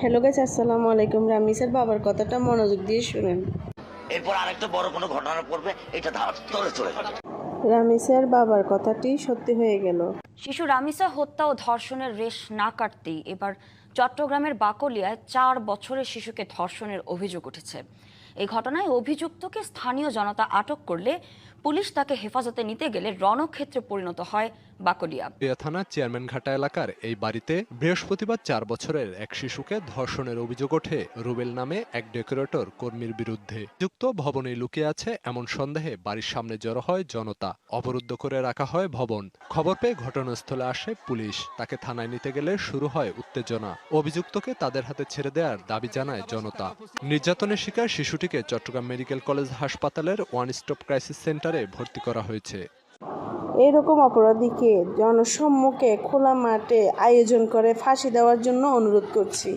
Hello guys, আসসালামু আলাইকুম। রামিসের বাবার কথাটা মনোযোগ দিয়ে শুনেন। এরপর আরেকটা বড় কোনো ঘটনা পড়বে, এটা ধার চলে চলে যাবে। রামিসের বাবার কথাটি সত্যি হয়ে গেল। শিশু রামিসা হত্যা ও ধর্ষণের রেশ না কাটতেই এবার চট্টগ্রামের বাকলিয়ায় 4 বছরের শিশুকে ধর্ষণের অভিযোগ উঠেছে। এই ঘটনায় অভিযুক্তকে স্থানীয় জনতা আটক করলে পুলিশ তাকে হেফাজতে নিতে গেলে রণক্ষেত্রে পরিণত হয় বাকলিয়া। থানা চেয়ারম্যানঘাটা এলাকার এই বাড়িতে বৃহস্পতিবার 4 বছরের এক শিশুকে ধর্ষণের অভিযোগ ওঠে রুবেল নামে এক ডেকোরেটর কর্মীর বিরুদ্ধে। যুক্ত ভবনে লুকিয়ে আছে এমন সন্দেহে বাড়ির সামনে জড়ো হয় জনতা। অবরুদ্ধ করে রাখা হয় ভবন। খবর পেয়ে ঘটনাস্থলে আসে পুলিশ। তাকে থানায় নিতে গেলে শুরু হয় উত্তেজনা। অভিযুক্তকে তাদের হাতে ছেড়ে দেওয়ার দাবি জানায় জনতা। নির্যাতনের শিকার শিশুটিকে চট্টগ্রাম মেডিকেল কলেজ হাসপাতালের ওয়ান স্টপ ক্রাইসিস সেন্টারে ভর্তি করা হয়েছে। এরকম অপরাধীকে জনসম্মুখে খোলা মাঠে আয়োজন করে ফাঁসি দেওয়ার জন্য অনুরোধ করছি।